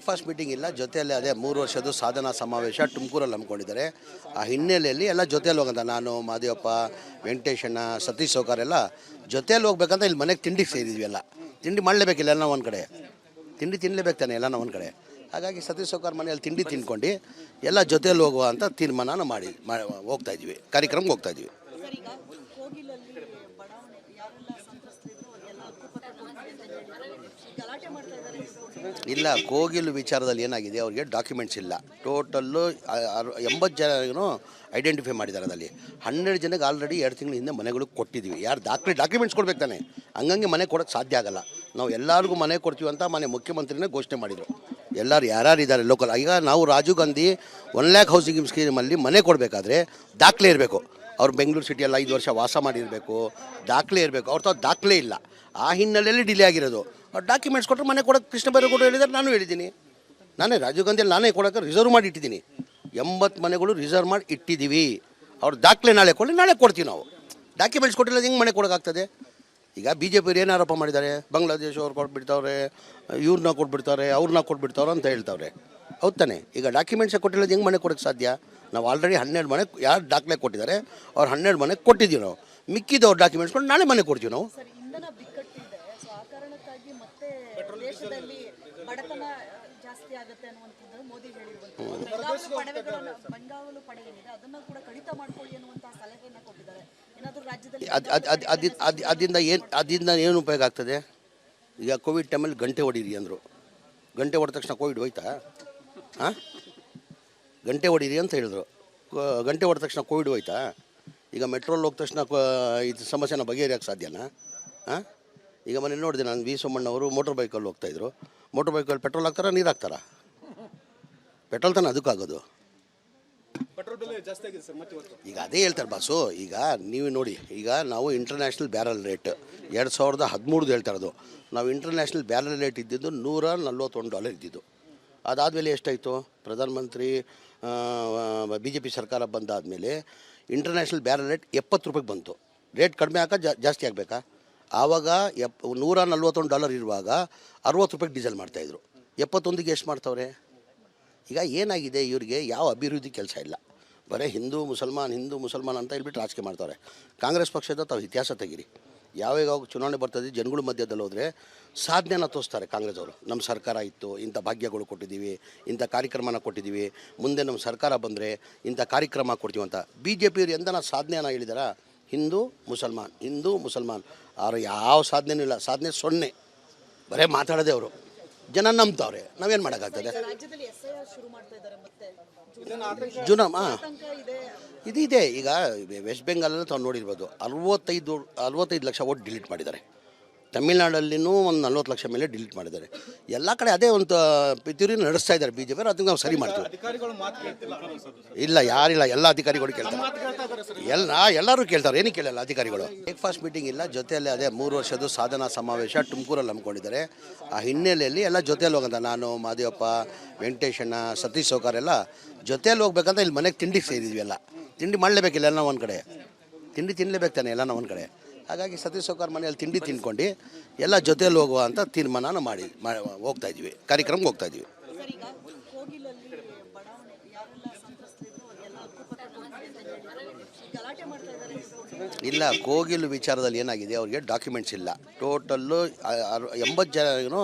Breakfast meeting ಇಲ್ಲ, ಜೊತೆಯಲ್ಲಿ ಅದೇ 3 ವರ್ಷದ ಸಾಧನಾ ಸಮಾವೇಶ ತುಮಕೂರಲ್ಲಿ ಹಮ್ಮಿಕೊಂಡಿದ್ದಾರೆ. ಆ ಹಿನ್ನೆಲೆಯಲ್ಲಿ ಎಲ್ಲ ಜೊತೆಯಲ್ಲಿ ಹೋಗಂತ ನಾನು, ಮಾದೇವಪ್ಪ, ವೆಂಕಟೇಶಣ್ಣ, ಸತೀಶ್ ಸೌಕರ್ ಎಲ್ಲ ಜೊತೆಯಲ್ಲಿ ಹೋಗ್ಬೇಕಂತ ಇಲ್ಲಿ ಮನೆಗೆ ತಿಂಡಿಗೆ ಸೇರಿದ್ವಿ. ಎಲ್ಲ ತಿಂಡಿ ಮಾಡಲೇಬೇಕಿಲ್ಲ, ಎಲ್ಲ ಒಂದು ಕಡೆ ತಿಂಡಿ ತಿನ್ನಲೇಬೇಕು ತಾನೆ, ಎಲ್ಲ ಒಂದು ಕಡೆ. ಹಾಗಾಗಿ ಸತೀಶ್ ಸೌಕರ್ ಮನೆಯಲ್ಲಿ ತಿಂಡಿ ತಿನ್ಕೊಂಡು ಎಲ್ಲ ಜೊತೆಯಲ್ಲಿ ಹೋಗುವ ಅಂತ ತೀರ್ಮಾನ ಮಾಡಿ ಹೋಗ್ತಾಯಿದ್ವಿ, ಕಾರ್ಯಕ್ರಮಕ್ಕೆ ಹೋಗ್ತಾಯಿದ್ವಿ. ಇಲ್ಲ, ಕೋಗಿಲು ವಿಚಾರದಲ್ಲಿ ಏನಾಗಿದೆ, ಅವ್ರಿಗೆ ಡಾಕ್ಯುಮೆಂಟ್ಸ್ ಇಲ್ಲ. ಟೋಟಲ್ಲು 80 ಜನ ಐಡೆಂಟಿಫೈ ಮಾಡಿದ್ದಾರೆ. ಅದರಲ್ಲಿ 12 ಜನಕ್ಕೆ ಆಲ್ರೆಡಿ 2 ತಿಂಗಳ ಹಿಂದೆ ಮನೆಗಳು ಕೊಟ್ಟಿದ್ದೀವಿ. ಯಾರು ಡಾಕ್ಯುಮೆಂಟ್ಸ್ ಕೊಡ್ಬೇಕು ತಾನೆ, ಹಂಗಂಗೆ ಮನೆ ಕೊಡೋಕ್ಕೆ ಸಾಧ್ಯ ಆಗಲ್ಲ. ನಾವು ಎಲ್ಲರಿಗೂ ಮನೆ ಕೊಡ್ತೀವಿ ಅಂತ ಮನೆ ಮುಖ್ಯಮಂತ್ರಿನೇ ಘೋಷಣೆ ಮಾಡಿದರು. ಎಲ್ಲರೂ ಯಾರ್ಯಾರು ಇದ್ದಾರೆ ಲೋಕಲ್. ಈಗ ನಾವು ರಾಜೀವ್ ಗಾಂಧಿ 1 ಲ್ಯಾಕ್ ಹೌಸಿಂಗ್ ಸ್ಕೀಮಲ್ಲಿ ಮನೆ ಕೊಡಬೇಕಾದ್ರೆ ದಾಖಲೆ ಇರಬೇಕು. ಅವ್ರು ಬೆಂಗಳೂರು ಸಿಟಿಯಲ್ಲಿ 5 ವರ್ಷ ವಾಸ ಮಾಡಿರಬೇಕು, ದಾಖಲೆ ಇರಬೇಕು. ಅವ್ರ ತಾವು ದಾಖಲೆ ಇಲ್ಲ. ಆ ಹಿನ್ನೆಲೆಯಲ್ಲಿ ಡಿಲೇ ಆಗಿರೋದು. ಅವ್ರು ಡಾಕ್ಯುಮೆಂಟ್ಸ್ ಕೊಟ್ಟರೆ ಮನೆ ಕೊಡೋಕ್ಕೆ ಕೃಷ್ಣ ಬೈರೇಗೌಡರು ಹೇಳಿದ್ದಾರೆ, ನಾನು ಹೇಳಿದ್ದೀನಿ. ನಾನೇ ರಾಜೀವ್ ಗಾಂಧಿಯಲ್ಲಿ ನಾನೇ ಕೊಡೋಕ್ಕೆ ರಿಸರ್ವ್ ಮಾಡಿ ಇಟ್ಟಿದ್ದೀನಿ. 80 ಮನೆಗಳು ರಿಸರ್ವ್ ಮಾಡಿ ಇಟ್ಟಿದ್ದೀವಿ. ಅವ್ರು ದಾಖಲೆ ನಾಳೆ ಕೊಡಲಿ, ನಾಳೆ ಕೊಡ್ತೀವಿ ನಾವು. ಡಾಕ್ಯುಮೆಂಟ್ಸ್ ಕೊಟ್ಟಿಲ್ಲ ಹೆಂಗೆ ಮನೆ ಕೊಡೋಕ್ಕಾಗ್ತದೆ? ಈಗ BJP ಏನು ಆರೋಪ ಮಾಡಿದ್ದಾರೆ, ಬಾಂಗ್ಲಾದೇಶ ಅವ್ರು ಕೊಟ್ಬಿಡ್ತಾವ್ರೆ, ಇವ್ರನ್ನ ಕೊಟ್ಬಿಡ್ತಾರೆ, ಅವ್ರನ್ನ ಕೊಟ್ಬಿಡ್ತಾವ್ರೆ ಅಂತ ಹೇಳ್ತಾವ್ರೆ. ಹೌದು ತಾನೆ? ಈಗ ಡಾಕ್ಯುಮೆಂಟ್ಸೇ ಕೊಟ್ಟಿಲ್ಲ ಹೆಂಗೆ ಮನೆ ಕೊಡೋಕ್ಕೆ ಸಾಧ್ಯ? ನಾವು ಆಲ್ರೆಡಿ 12 ಮನೆ ಯಾರು ದಾಖಲೆ ಕೊಟ್ಟಿದ್ದಾರೆ ಅವ್ರು 12 ಮನೆ ಕೊಟ್ಟಿದ್ದೀವಿ. ನಾವು ಮಿಕ್ಕಿದವ್ರು ಡಾಕ್ಯುಮೆಂಟ್ಸ್ ಕೊಂಡು ನಾಳೆ ಮನೆ ಕೊಡ್ತೀವಿ ನಾವು. ಅದರಿಂದ ಏನು ಉಪಯೋಗ ಆಗ್ತದೆ? ಈಗ ಕೋವಿಡ್ ಟೈಮಲ್ಲಿ ಗಂಟೆ ಹೊಡೀರಿ ಅಂದರು. ಗಂಟೆ ಹೊಡೆದ ತಕ್ಷಣ ಕೋವಿಡ್ ಹೋಯ್ತಾ? ಹಾಂ, ಗಂಟೆ ಹೊಡೀರಿ ಅಂತ ಹೇಳಿದ್ರು. ಗಂಟೆ ಹೊಡೆದ ತಕ್ಷಣ ಕೋವಿಡ್ ಹೋಯ್ತಾ? ಈಗ ಮೆಟ್ರೋಲ್ ಹೋದ ತಕ್ಷಣ ಇದು ಸಮಸ್ಯೆನ ಬಗೆಹರಿಯೋಕ್ಕೆ ಸಾಧ್ಯನಾ? ಹಾಂ, ಈಗ ಮನೆ ನೋಡಿದೆ ನಾನು, ವಿ ಸೋಮಣ್ಣವರು ಮೋಟ್ರ್ ಬೈಕಲ್ಲಿ ಹೋಗ್ತಾಯಿದ್ರು. ಮೋಟ್ರ್ ಬೈಕಲ್ಲಿ ಪೆಟ್ರೋಲ್ ಹಾಕ್ತಾರಾ, ನೀರು ಹಾಕ್ತಾರಾ? ಪೆಟ್ರೋಲ್ ತಾನೆ ಅದಕ್ಕಾಗೋದು. ಈಗ ಅದೇ ಹೇಳ್ತಾರೆ ಬಾಸು. ಈಗ ನೀವು ನೋಡಿ, ಈಗ ನಾವು ಇಂಟರ್ನ್ಯಾಷನಲ್ ಬ್ಯಾರಲ್ ರೇಟ್ 2013 ಹೇಳ್ತಾ ಇರೋದು. ನಾವು ಇಂಟರ್ನ್ಯಾಷನಲ್ ಬ್ಯಾರಲ್ ರೇಟ್ ಇದ್ದಿದ್ದು $141 ಇದ್ದಿದ್ದು. ಅದಾದಮೇಲೆ ಎಷ್ಟಾಯಿತು? ಪ್ರಧಾನಮಂತ್ರಿ BJP ಸರ್ಕಾರ ಬಂದಾದಮೇಲೆ ಇಂಟರ್ನ್ಯಾಷನಲ್ ಬ್ಯಾರಲ್ ರೇಟ್ $70 ಬಂತು. ರೇಟ್ ಕಡಿಮೆ ಹಾಕ ಜಾಸ್ತಿ ಆಗಬೇಕಾ? ಆವಾಗ $141 ಇರುವಾಗ $60 ಡೀಸೆಲ್ ಮಾಡ್ತಾಯಿದ್ರು. 71ಗೆ ಎಷ್ಟು ಮಾಡ್ತಾವ್ರೆ? ಈಗ ಏನಾಗಿದೆ, ಇವರಿಗೆ ಯಾವ ಅಭಿವೃದ್ಧಿ ಕೆಲಸ ಇಲ್ಲ. ಬರೀ ಹಿಂದೂ ಮುಸಲ್ಮಾನ್ ಅಂತ ಹೇಳ್ಬಿಟ್ಟು ರಾಜಕೀಯ ಮಾಡ್ತಾರೆ. ಕಾಂಗ್ರೆಸ್ ಪಕ್ಷದ ತಾವು ಇತಿಹಾಸ ತೆಗೀರಿ. ಯಾವಾಗ ಚುನಾವಣೆ ಬರ್ತದೆ, ಜನಗಳ ಮಧ್ಯದಲ್ಲಿ ಹೋದರೆ ಸಾಧನೆನ ತೋರಿಸ್ತಾರೆ ಕಾಂಗ್ರೆಸ್ ಅವರು. ನಮ್ಮ ಸರ್ಕಾರ ಇತ್ತು, ಇಂಥ ಭಾಗ್ಯಗಳು ಕೊಟ್ಟಿದ್ದೀವಿ, ಇಂಥ ಕಾರ್ಯಕ್ರಮನ ಕೊಟ್ಟಿದ್ದೀವಿ, ಮುಂದೆ ನಮ್ಮ ಸರ್ಕಾರ ಬಂದರೆ ಇಂಥ ಕಾರ್ಯಕ್ರಮ ಕೊಡ್ತೀವಿ ಅಂತ. BJP ಅವ್ರು ಎಂದನ ಸಾಧನೆಯನ್ನು ಹೇಳಿದಾರ? ಹಿಂದೂ ಮುಸಲ್ಮಾನ್ ಅವ್ರು ಯಾವ ಸಾಧನೆಯೂ ಇಲ್ಲ. ಸಾಧನೆ 0. ಬರೀ ಮಾತಾಡೋದೇ ಅವರು. ಜನ ನಂಬ್ತಾವ್ರೆ, ನಾವೇನು ಮಾಡೋಕ್ಕಾಗ್ತದೆ? ಇದಿದೆ. ಈಗ ವೆಸ್ಟ್ ಬೆಂಗಾಲಲ್ಲಿ ತಾವು ನೋಡಿರ್ಬೋದು, 65 ಲಕ್ಷ ಓಟ್ ಡಿಲೀಟ್ ಮಾಡಿದ್ದಾರೆ. ತಮಿಳ್ನಾಡಲ್ಲಿನೂ ಒಂದು 40 ಲಕ್ಷ ಮೇಲೆ ಡಿಲೀಟ್ ಮಾಡಿದ್ದಾರೆ. ಎಲ್ಲ ಕಡೆ ಅದೇ ಒಂದು ಪಿತೂರಿ ನಡೆಸ್ತಾ ಇದ್ದಾರೆ BJP. ಅದಕ್ಕೆ ನಾವು ಸರಿ ಮಾಡ್ತೀವಿ. ಇಲ್ಲ, ಯಾರಿಲ್ಲ, ಎಲ್ಲ ಅಧಿಕಾರಿಗಳು ಕೇಳ್ತಾರೆ. ಎಲ್ಲರೂ ಕೇಳ್ತಾರೆ, ಏನಕ್ಕೆ ಕೇಳಲ್ಲ ಅಧಿಕಾರಿಗಳು? ಬ್ರೇಕ್ಫಾಸ್ಟ್ ಮೀಟಿಂಗ್ ಇಲ್ಲ, ಜೊತೆಯಲ್ಲಿ ಅದೇ 3 ವರ್ಷದ ಸಾಧನಾ ಸಮಾವೇಶ ತುಮಕೂರಲ್ಲಿ ಹಮ್ಮಿಕೊಂಡಿದ್ದಾರೆ. ಆ ಹಿನ್ನೆಲೆಯಲ್ಲಿ ಎಲ್ಲ ಜೊತೆಯಲ್ಲಿ ಹೋಗಂತ ನಾನು, ಮಾದೇವಪ್ಪ, ವೆಂಕಟೇಶಣ್ಣ, ಸತೀಶ್ ಸೌಕರ್ ಎಲ್ಲ ಜೊತೆಯಲ್ಲಿ ಹೋಗ್ಬೇಕಂತ ಇಲ್ಲಿ ಮನೆಗೆ ತಿಂಡಿಗೆ ಸೇರಿದ್ವಿ. ಎಲ್ಲ ತಿಂಡಿ ಮಾಡಲೇಬೇಕಿಲ್ಲ, ಎಲ್ಲ ಒಂದು ಕಡೆ ತಿಂಡಿ ತಿನ್ನಲೇಬೇಕು ತಾನೆ, ಎಲ್ಲ ಒಂದು ಕಡೆ. ಹಾಗಾಗಿ ಸತೀಶ್ ಸೌಕರ್ ಮನೆಯಲ್ಲಿ ತಿಂಡಿ ತಿನ್ಕೊಂಡು ಎಲ್ಲ ಜೊತೆಯಲ್ಲಿ ಹೋಗುವ ಅಂತ ತೀರ್ಮಾನ ಮಾಡಿ ಹೋಗ್ತಾಯಿದ್ವಿ, ಕಾರ್ಯಕ್ರಮಕ್ಕೆ ಹೋಗ್ತಾಯಿದ್ವಿ. ಇಲ್ಲ, ಕೋಗಿಲು ವಿಚಾರದಲ್ಲಿ ಏನಾಗಿದೆ, ಅವ್ರಿಗೆ ಡಾಕ್ಯುಮೆಂಟ್ಸ್ ಇಲ್ಲ. ಟೋಟಲ್ಲು 80 ಜನ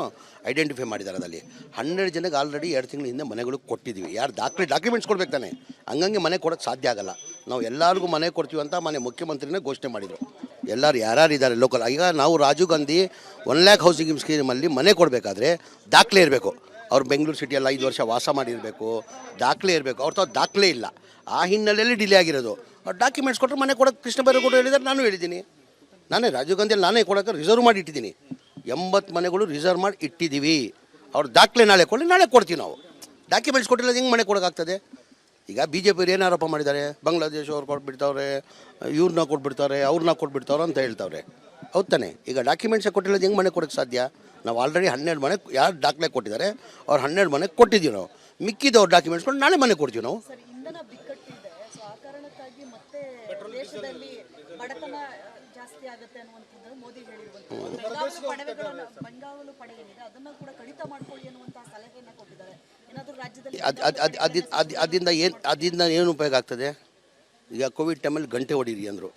ಐಡೆಂಟಿಫೈ ಮಾಡಿದ್ದಾರೆ. ಅದರಲ್ಲಿ 12 ಜನಕ್ಕೆ ಆಲ್ರೆಡಿ 2 ತಿಂಗಳ ಹಿಂದೆ ಮನೆಗಳು ಕೊಟ್ಟಿದ್ದೀವಿ. ಯಾರು ಡಾಕ್ಯುಮೆಂಟ್ಸ್ ಕೊಡ್ಬೇಕು ತಾನೆ, ಹಂಗಂಗೆ ಮನೆ ಕೊಡೋಕ್ಕೆ ಸಾಧ್ಯ ಆಗಲ್ಲ. ನಾವು ಎಲ್ಲರಿಗೂ ಮನೆ ಕೊಡ್ತೀವಿ ಅಂತ ಮನೆ ಮುಖ್ಯಮಂತ್ರಿನೇ ಘೋಷಣೆ ಮಾಡಿದರು. ಎಲ್ಲರೂ ಯಾರ್ಯಾರು ಇದ್ದಾರೆ ಲೋಕಲ್. ಈಗ ನಾವು ರಾಜೀವ್ ಗಾಂಧಿ 1 ಲ್ಯಾಕ್ ಹೌಸಿಂಗ್ ಸ್ಕೀಮಲ್ಲಿ ಮನೆ ಕೊಡಬೇಕಾದ್ರೆ ದಾಖಲೆ ಇರಬೇಕು. ಅವ್ರು ಬೆಂಗಳೂರು ಸಿಟಿಯಲ್ಲಿ 5 ವರ್ಷ ವಾಸ ಮಾಡಿರಬೇಕು, ದಾಖಲೆ ಇರಬೇಕು. ಅವ್ರ ತಾವು ದಾಖಲೆ ಇಲ್ಲ. ಆ ಹಿನ್ನೆಲೆಯಲ್ಲಿ ಡಿಲೇ ಆಗಿರೋದು. ಅವ್ರು ಡಾಕ್ಯುಮೆಂಟ್ಸ್ ಕೊಟ್ಟರೆ ಮನೆ ಕೊಡೋಕ್ಕೆ ಕೃಷ್ಣ ಬೈರೇಗೌಡರು ಹೇಳಿದ್ದಾರೆ, ನಾನು ಹೇಳಿದ್ದೀನಿ. ನಾನೇ ರಾಜೀವ್ ಗಾಂಧಿಯಲ್ಲಿ ನಾನೇ ಕೊಡೋಕ್ಕೆ ರಿಸರ್ವ್ ಮಾಡಿ ಇಟ್ಟಿದ್ದೀನಿ. 80 ಮನೆಗಳು ರಿಸರ್ವ್ ಮಾಡಿ ಇಟ್ಟಿದ್ದೀವಿ. ಅವ್ರು ದಾಖಲೆ ನಾಳೆ ಕೊಡಲಿ, ನಾಳೆ ಕೊಡ್ತೀವಿ ನಾವು. ಡಾಕ್ಯುಮೆಂಟ್ಸ್ ಕೊಟ್ಟಿಲ್ಲ ಹೆಂಗೆ ಮನೆ ಕೊಡೋಕ್ಕಾಗ್ತದೆ? ಈಗ BJP ಅವ್ರು ಏನು ಆರೋಪ ಮಾಡಿದ್ದಾರೆ, ಬಾಂಗ್ಲಾದೇಶ ಅವ್ರು ಕೊಟ್ಬಿಡ್ತಾವ್ರೆ, ಇವ್ರನ್ನ ಕೊಟ್ಬಿಡ್ತಾರೆ, ಅವ್ರನ್ನ ಕೊಟ್ಬಿಡ್ತಾವ್ರೆ ಅಂತ ಹೇಳ್ತಾವ್ರೆ. ಹೌದು ತಾನೆ? ಈಗ ಡಾಕ್ಯುಮೆಂಟ್ಸೇ ಕೊಟ್ಟಿಲ್ಲ ಹೆಂಗೆ ಮನೆ ಕೊಡೋಕ್ಕೆ ಸಾಧ್ಯ? ನಾವು ಆಲ್ರೆಡಿ 12 ಮನೆ ಯಾರು ದಾಖಲೆ ಕೊಟ್ಟಿದ್ದಾರೆ ಅವ್ರು 12 ಮನೆ ಕೊಟ್ಟಿದ್ದೀವಿ. ನಾವು ಮಿಕ್ಕಿದವ್ರು ಡಾಕ್ಯುಮೆಂಟ್ಸ್ ಕೊಂಡು ನಾಳೆ ಮನೆ ಕೊಡ್ತೀವಿ ನಾವು. ಅದರಿಂದ ಏನು ಉಪಯೋಗ ಆಗ್ತದೆ? ಈಗ ಕೋವಿಡ್ ಟೈಮಲ್ಲಿ ಗಂಟೆ ಹೊಡೀರಿ ಅಂದರು.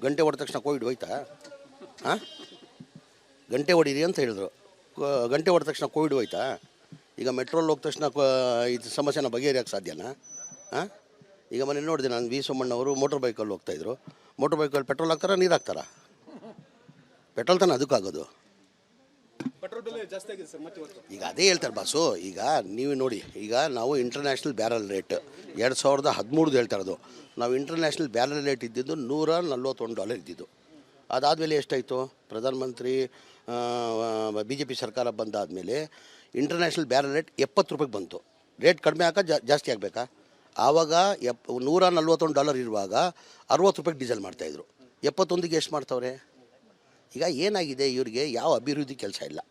ಗಂಟೆ ಹೊಡೆದ ತಕ್ಷಣ ಕೋವಿಡ್ ಹೋಯ್ತಾ? ಹಾಂ, ಗಂಟೆ ಹೊಡೀರಿ ಅಂತ ಹೇಳಿದ್ರು. ಗಂಟೆ ಹೊಡೆದ ತಕ್ಷಣ ಕೋವಿಡ್ ಹೋಯ್ತಾ? ಈಗ ಮೆಟ್ರೋಲ್ ಹೋದ ತಕ್ಷಣ ಇದು ಸಮಸ್ಯೆನ ಬಗೆಹರಿಯೋಕ್ಕೆ ಸಾಧ್ಯನಾ? ಹಾಂ, ಈಗ ಮನೆ ನೋಡಿದೆ ನಾನು, ವಿ ಸೋಮಣ್ಣವರು ಮೋಟ್ರ್ ಬೈಕಲ್ಲಿ ಹೋಗ್ತಾಯಿದ್ರು. ಮೋಟ್ರ್ ಬೈಕಲ್ಲಿ ಪೆಟ್ರೋಲ್ ಹಾಕ್ತಾರಾ, ನೀರು ಹಾಕ್ತಾರಾ? ಪೆಟ್ರೋಲ್ ತಾನೇ ಅದಕ್ಕಾಗೋದು. ಈಗ ಅದೇ ಹೇಳ್ತಾರೆ ಬಾಸು. ಈಗ ನೀವು ನೋಡಿ, ಈಗ ನಾವು ಇಂಟರ್ನ್ಯಾಷನಲ್ ಬ್ಯಾರಲ್ ರೇಟ್ 2013 ಹೇಳ್ತಾ ಇರೋದು. ನಾವು ಇಂಟರ್ನ್ಯಾಷನಲ್ ಬ್ಯಾರಲ್ ರೇಟ್ ಇದ್ದಿದ್ದು $141 ಇದ್ದಿದ್ದು. ಅದಾದಮೇಲೆ ಎಷ್ಟಾಯಿತು? ಪ್ರಧಾನಮಂತ್ರಿ BJP ಸರ್ಕಾರ ಬಂದಾದಮೇಲೆ ಇಂಟರ್ನ್ಯಾಷನಲ್ ಬ್ಯಾರಲ್ ರೇಟ್ $70 ಬಂತು. ರೇಟ್ ಕಡಿಮೆ ಜಾಸ್ತಿ ಆಗಬೇಕಾ? ಆವಾಗ $141 ಇರುವಾಗ $60 ಡೀಸೆಲ್ ಮಾಡ್ತಾಯಿದ್ರು. 71ಗೆ ಎಷ್ಟು ಮಾಡ್ತವ್ರೆ? ಈಗ ಏನಾಗಿದೆ, ಇವರಿಗೆ ಯಾವ ಅಭಿವೃದ್ಧಿ ಕೆಲಸ ಇಲ್ಲ.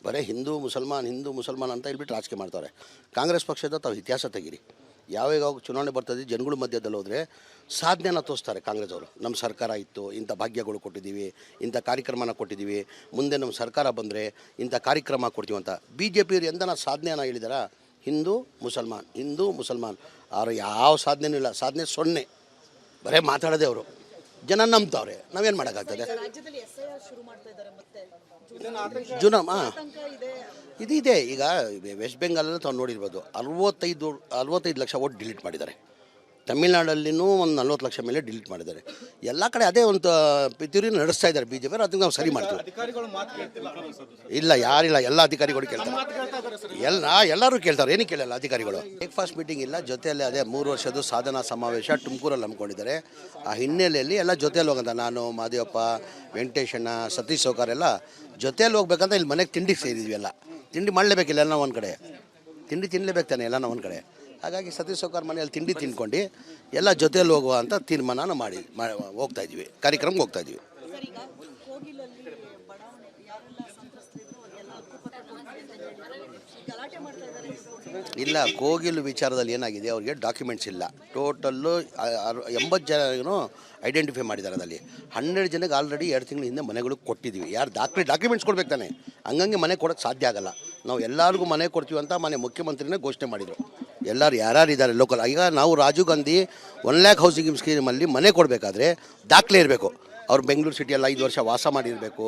ಬರೀ ಹಿಂದೂ ಮುಸಲ್ಮಾನ್ ಅಂತ ಹೇಳ್ಬಿಟ್ಟು ರಾಜಕೀಯ ಮಾಡ್ತಾರೆ. ಕಾಂಗ್ರೆಸ್ ಪಕ್ಷದ ತಾವು ಇತಿಹಾಸ ತೆಗೀರಿ. ಯಾವಾಗ ಚುನಾವಣೆ ಬರ್ತದೆ, ಜನಗಳ ಮಧ್ಯದಲ್ಲಿ ಹೋದರೆ ಸಾಧನೆನ ತೋರಿಸ್ತಾರೆ ಕಾಂಗ್ರೆಸ್ ಅವರು. ನಮ್ಮ ಸರ್ಕಾರ ಇತ್ತು, ಇಂಥ ಭಾಗ್ಯಗಳು ಕೊಟ್ಟಿದ್ದೀವಿ, ಇಂಥ ಕಾರ್ಯಕ್ರಮನ ಕೊಟ್ಟಿದ್ದೀವಿ, ಮುಂದೆ ನಮ್ಮ ಸರ್ಕಾರ ಬಂದರೆ ಇಂಥ ಕಾರ್ಯಕ್ರಮ ಕೊಡ್ತೀವಿ ಅಂತ. BJP ಅವರು ಎಂದನ ಸಾಧನೆಯನ್ನು ಹೇಳಿದಾರ? ಹಿಂದೂ ಮುಸಲ್ಮಾನ್ ಅವರು ಯಾವ ಸಾಧನೆಯೂ ಇಲ್ಲ. ಸಾಧನೆ 0. ಬರೀ ಮಾತಾಡೋದೇ ಅವರು. ಜನ ನಂಬ್ತಾವ್ರೆ, ನಾವೇನು ಮಾಡೋಕ್ಕಾಗ್ತದೆ? ಇದಿದೆ. ಈಗ ವೆಸ್ಟ್ ಬೆಂಗಾಲಲ್ಲಿ ತಾವು ನೋಡಿರ್ಬೋದು, 65 ಲಕ್ಷ ಓಟ್ ಡಿಲೀಟ್ ಮಾಡಿದ್ದಾರೆ. ತಮಿಳ್ನಾಡಲ್ಲಿನೂ ಒಂದು 40 ಲಕ್ಷ ಮೇಲೆ ಡಿಲೀಟ್ ಮಾಡಿದ್ದಾರೆ. ಎಲ್ಲ ಕಡೆ ಅದೇ ಒಂದು ಪಿತೂರಿ ನಡೆಸ್ತಾ ಇದ್ದಾರೆ BJP ಅವರು. ಅದಕ್ಕೆ ನಾವು ಸರಿ ಮಾಡ್ತೀವಿ. ಇಲ್ಲ, ಯಾರಿಲ್ಲ, ಎಲ್ಲ ಅಧಿಕಾರಿಗಳು ಕೇಳ್ತಾರೆ. ಎಲ್ಲರೂ ಕೇಳ್ತಾರೆ, ಏನಕ್ಕೆ ಕೇಳಲ್ಲ ಅಧಿಕಾರಿಗಳು? ಬ್ರೇಕ್ಫಾಸ್ಟ್ ಮೀಟಿಂಗ್ ಇಲ್ಲ, ಜೊತೆಯಲ್ಲಿ ಅದೇ 3 ವರ್ಷದ ಸಾಧನಾ ಸಮಾವೇಶ ತುಮಕೂರಲ್ಲಿ ಹಮ್ಮಿಕೊಂಡಿದ್ದಾರೆ. ಆ ಹಿನ್ನೆಲೆಯಲ್ಲಿ ಎಲ್ಲ ಜೊತೆಯಲ್ಲಿ ಹೋಗಂತ, ನಾನು, ಮಾದೇವಪ್ಪ, ವೆಂಕಟೇಶಣ್ಣ, ಸತೀಶ್ ಸೌಕರ್ ಎಲ್ಲ ಜೊತೆಯಲ್ಲಿ ಹೋಗ್ಬೇಕಂತ ಇಲ್ಲಿ ಮನೆಗೆ ತಿಂಡಿಗೆ ಸೇರಿದ್ವಿ. ಎಲ್ಲ ತಿಂಡಿ ಮಾಡಲೇಬೇಕಿಲ್ಲ, ಎಲ್ಲ ಒಂದು ಕಡೆ ತಿಂಡಿ ತಿನ್ನಲೇಬೇಕು ತಾನೆ, ಎಲ್ಲ ಒಂದು ಕಡೆ. ಹಾಗಾಗಿ ಸತೀಶ್ ಸೌಕರ್ ಮನೆಯಲ್ಲಿ ತಿಂಡಿ ತಿನ್ಕೊಂಡು ಎಲ್ಲ ಜೊತೆಯಲ್ಲಿ ಹೋಗುವ ಅಂತ ತೀರ್ಮಾನ ಮಾಡಿ ಹೋಗ್ತಾಯಿದ್ವಿ, ಕಾರ್ಯಕ್ರಮಕ್ಕೆ ಹೋಗ್ತಾಯಿದ್ವಿ. ಇಲ್ಲ, ಕೋಗಿಲು ವಿಚಾರದಲ್ಲಿ ಏನಾಗಿದೆ, ಅವ್ರಿಗೆ ಡಾಕ್ಯುಮೆಂಟ್ಸ್ ಇಲ್ಲ. ಟೋಟಲ್ಲು 80 ಜನ ಐಡೆಂಟಿಫೈ ಮಾಡಿದ್ದಾರೆ. ಅದರಲ್ಲಿ 100 ಜನಕ್ಕೆ ಆಲ್ರೆಡಿ 2 ತಿಂಗಳ ಹಿಂದೆ ಮನೆಗಳು ಕೊಟ್ಟಿದ್ದೀವಿ. ಯಾರು ಡಾಕ್ಯುಮೆಂಟ್ಸ್ ಕೊಡ್ಬೇಕು ತಾನೆ, ಹಂಗಂಗೆ ಮನೆ ಕೊಡೋಕ್ಕೆ ಸಾಧ್ಯ ಆಗೋಲ್ಲ. ನಾವು ಎಲ್ಲರಿಗೂ ಮನೆ ಕೊಡ್ತೀವಿ ಅಂತ ಮನೆ ಮುಖ್ಯಮಂತ್ರಿನೇ ಘೋಷಣೆ ಮಾಡಿದರು. ಎಲ್ಲರೂ ಯಾರ್ಯಾರು ಇದ್ದಾರೆ ಲೋಕಲ್. ಈಗ ನಾವು ರಾಜೀವ್ ಗಾಂಧಿ 1 lakh ಹೌಸಿಂಗ್ ಸ್ಕೀಮಲ್ಲಿ ಮನೆ ಕೊಡಬೇಕಾದ್ರೆ ದಾಖಲೆ ಇರಬೇಕು. ಅವ್ರು ಬೆಂಗಳೂರು ಸಿಟಿಯಲ್ಲಿ 5 ವರ್ಷ ವಾಸ ಮಾಡಿರಬೇಕು,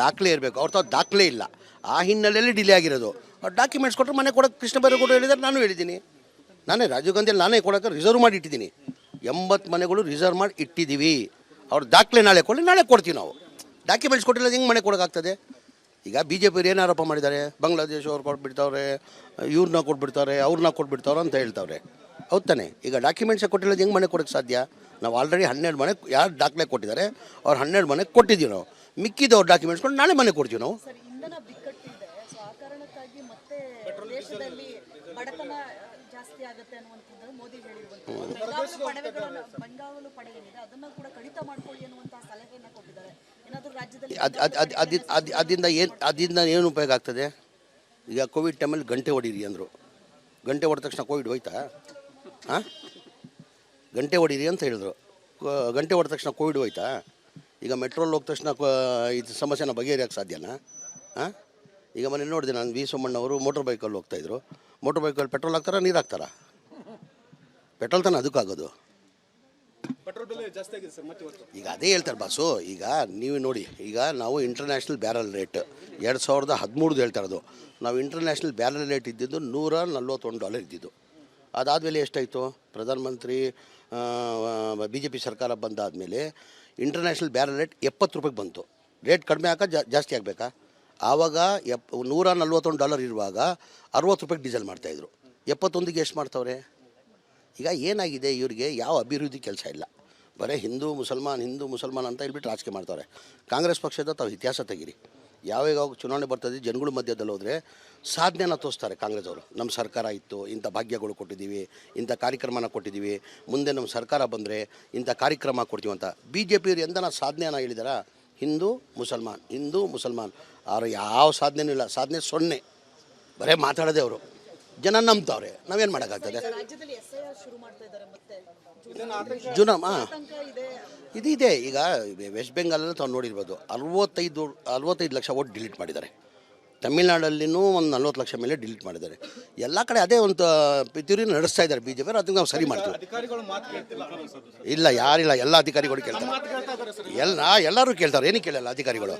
ದಾಖಲೆ ಇರಬೇಕು. ಅವ್ರ ತಾವು ದಾಖಲೆ ಇಲ್ಲ. ಆ ಹಿನ್ನೆಲೆಯಲ್ಲಿ ಡಿಲೇ ಆಗಿರೋದು. ಅವ್ರು ಡಾಕ್ಯುಮೆಂಟ್ಸ್ ಕೊಟ್ಟರೆ ಮನೆ ಕೊಡೋಕ್ಕೆ ಕೃಷ್ಣ ಬೈರೇಗೌಡರು ಹೇಳಿದ್ದಾರೆ, ನಾನು ಹೇಳಿದ್ದೀನಿ. ನಾನೇ ರಾಜೀವ್ ಗಾಂಧಿಯಲ್ಲಿ ನಾನೇ ಕೊಡೋಕ್ಕೆ ರಿಸರ್ವ್ ಮಾಡಿ ಇಟ್ಟಿದ್ದೀನಿ. 80 ಮನೆಗಳು ರಿಸರ್ವ್ ಮಾಡಿ ಇಟ್ಟಿದ್ದೀವಿ. ಅವ್ರ ದಾಖಲೆ ನಾಳೆ ಕೊಡ್ತೀವಿ ನಾವು. ಡಾಕ್ಯುಮೆಂಟ್ಸ್ ಕೊಟ್ಟಿಲ್ಲ ಹೆಂಗೆ ಮನೆ ಕೊಡೋಕ್ಕಾಗ್ತದೆ? ಈಗ BJP ಅವ್ರು ಏನು ಆರೋಪ ಮಾಡಿದ್ದಾರೆ? ಬಾಂಗ್ಲಾದೇಶ ಅವ್ರು ಕೊಟ್ಬಿಡ್ತಾವ್ರೆ, ಇವ್ರನ್ನ ಕೊಟ್ಬಿಡ್ತಾರೆ, ಅವ್ರನ್ನ ಕೊಟ್ಬಿಡ್ತಾವ್ರೆ ಅಂತ ಹೇಳ್ತಾವ್ರೆ. ಹೌದು ತಾನೆ? ಈಗ ಡಾಕ್ಯುಮೆಂಟ್ಸೇ ಕೊಟ್ಟಿಲ್ಲ ಹೆಂಗೆ ಮನೆ ಕೊಡೋಕ್ಕೆ ಸಾಧ್ಯ? ನಾವು ಆಲ್ರೆಡಿ 12 ಮನೆ ಯಾರು ದಾಖಲೆ ಕೊಟ್ಟಿದ್ದಾರೆ ಅವ್ರು 12 ಮನೆ ಕೊಟ್ಟಿದ್ದೀವಿ ನಾವು. ಮಿಕ್ಕಿದವ್ರು ಡಾಕ್ಯುಮೆಂಟ್ಸ್ ಕೊಂಡು ನಾಳೆ ಮನೆ ಕೊಡ್ತೀವಿ ನಾವು. ಅದರಿಂದ ಏನು ಉಪಯೋಗ ಆಗ್ತದೆ? ಈಗ ಕೋವಿಡ್ ಟೈಮಲ್ಲಿ ಗಂಟೆ ಹೊಡೀರಿ ಅಂದರು. ಗಂಟೆ ಹೊಡೆದ ತಕ್ಷಣ ಕೋವಿಡ್ ಹೋಯ್ತಾ? ಹಾಂ, ಗಂಟೆ ಹೊಡೀರಿ ಅಂತ ಹೇಳಿದ್ರು. ಗಂಟೆ ಹೊಡೆದ ತಕ್ಷಣ ಕೋವಿಡ್ ಹೋಯ್ತಾ? ಈಗ ಮೆಟ್ರೋಲ್ ಹೋದ ತಕ್ಷಣ ಇದು ಸಮಸ್ಯೆನ ಬಗೆಹರಿಯೋಕ್ಕೆ ಸಾಧ್ಯನಾ? ಹಾಂ, ಈಗ ಮನೆ ನೋಡಿದೆ ನಾನು, ವಿ ಸೋಮಣ್ಣವರು ಮೋಟ್ರ್ ಬೈಕಲ್ಲಿ ಹೋಗ್ತಾಯಿದ್ರು. ಮೋಟ್ರ್ ಬೈಕಲ್ಲಿ ಪೆಟ್ರೋಲ್ ಹಾಕ್ತಾರಾ, ನೀರು ಹಾಕ್ತಾರಾ? ಪೆಟ್ರೋಲ್ ತಾನೇ ಅದಕ್ಕಾಗೋದು. ಈಗ ಅದೇ ಹೇಳ್ತಾರೆ ಬಾಸು. ಈಗ ನೀವು ನೋಡಿ, ಈಗ ನಾವು ಇಂಟರ್ನ್ಯಾಷನಲ್ ಬ್ಯಾರಲ್ ರೇಟ್ 2013 ಹೇಳ್ತಾ ಇರೋದು. ನಾವು ಇಂಟರ್ನ್ಯಾಷನಲ್ ಬ್ಯಾರಲ್ ರೇಟ್ ಇದ್ದಿದ್ದು $141 ಇದ್ದಿದ್ದು. ಅದಾದಮೇಲೆ ಎಷ್ಟಾಯಿತು? ಪ್ರಧಾನಮಂತ್ರಿ BJP ಸರ್ಕಾರ ಬಂದಾದಮೇಲೆ ಇಂಟರ್ನ್ಯಾಷನಲ್ ಬ್ಯಾರಲ್ ರೇಟ್ $70 ಬಂತು. ರೇಟ್ ಕಡಿಮೆ ಜಾಸ್ತಿ ಆಗಬೇಕಾ? ಆವಾಗ $141 ಇರುವಾಗ $60 ಡೀಸೆಲ್ ಮಾಡ್ತಾಯಿದ್ರು. 71ಗೆ ಎಷ್ಟು ಮಾಡ್ತವ್ರೆ? ಈಗ ಏನಾಗಿದೆ, ಇವರಿಗೆ ಯಾವ ಅಭಿವೃದ್ಧಿ ಕೆಲಸ ಇಲ್ಲ. ಬರೀ ಹಿಂದೂ ಮುಸಲ್ಮಾನ್ ಅಂತ ಹೇಳ್ಬಿಟ್ಟು ರಾಜಕೀಯ ಮಾಡ್ತಾರೆ. ಕಾಂಗ್ರೆಸ್ ಪಕ್ಷದ ತಾವು ಇತಿಹಾಸ ತೆಗೀರಿ. ಯಾವಾಗ ಚುನಾವಣೆ ಬರ್ತದೆ, ಜನಗಳ ಮಧ್ಯದಲ್ಲಿ ಹೋದರೆ ಸಾಧನೆನ ತೋರಿಸ್ತಾರೆ ಕಾಂಗ್ರೆಸ್ ಅವರು. ನಮ್ಮ ಸರ್ಕಾರ ಇತ್ತು, ಇಂಥ ಭಾಗ್ಯಗಳು ಕೊಟ್ಟಿದ್ದೀವಿ, ಇಂಥ ಕಾರ್ಯಕ್ರಮನ ಕೊಟ್ಟಿದ್ದೀವಿ, ಮುಂದೆ ನಮ್ಮ ಸರ್ಕಾರ ಬಂದರೆ ಇಂಥ ಕಾರ್ಯಕ್ರಮ ಕೊಡ್ತೀವಿ ಅಂತ. BJP ಅವರು ಎಂದನ ಸಾಧನೆಯನ್ನು ಹೇಳಿದಾರ? ಹಿಂದೂ ಮುಸಲ್ಮಾನ್ ಅವರು ಯಾವ ಸಾಧನೆಯೂ ಇಲ್ಲ. ಸಾಧನೆ 0. ಬರೀ ಮಾತಾಡೋದೇ ಅವರು. ಜನ ನಂಬ್ತಾವ್ರೆ, ನಾವೇನು ಮಾಡೋಕ್ಕಾಗ್ತದೆ? ಇದಿದೆ. ಈಗ ವೆಸ್ಟ್ ಬೆಂಗಾಲಲ್ಲಿ ತಾವು ನೋಡಿರ್ಬೋದು, 65 ಲಕ್ಷ ಓಟ್ ಡಿಲೀಟ್ ಮಾಡಿದ್ದಾರೆ. ತಮಿಳ್ನಾಡಲ್ಲಿನೂ ಒಂದು 40 ಲಕ್ಷ ಮೇಲೆ ಡಿಲೀಟ್ ಮಾಡಿದ್ದಾರೆ. ಎಲ್ಲ ಕಡೆ ಅದೇ ಒಂದು ಪಿತೂರಿ ನಡೆಸ್ತಾ ಇದ್ದಾರೆ ಬಿ ಜೆ ಪಿ. ಅದಕ್ಕೆ ನಾವು ಸರಿ ಮಾಡ್ತೀವಿ. ಇಲ್ಲ, ಯಾರಿಲ್ಲ, ಎಲ್ಲ ಅಧಿಕಾರಿಗಳು ಕೇಳ್ತಾರೆ. ಎಲ್ಲರೂ ಕೇಳ್ತಾರೆ, ಏನಕ್ಕೆ ಕೇಳಲ್ಲ ಅಧಿಕಾರಿಗಳು?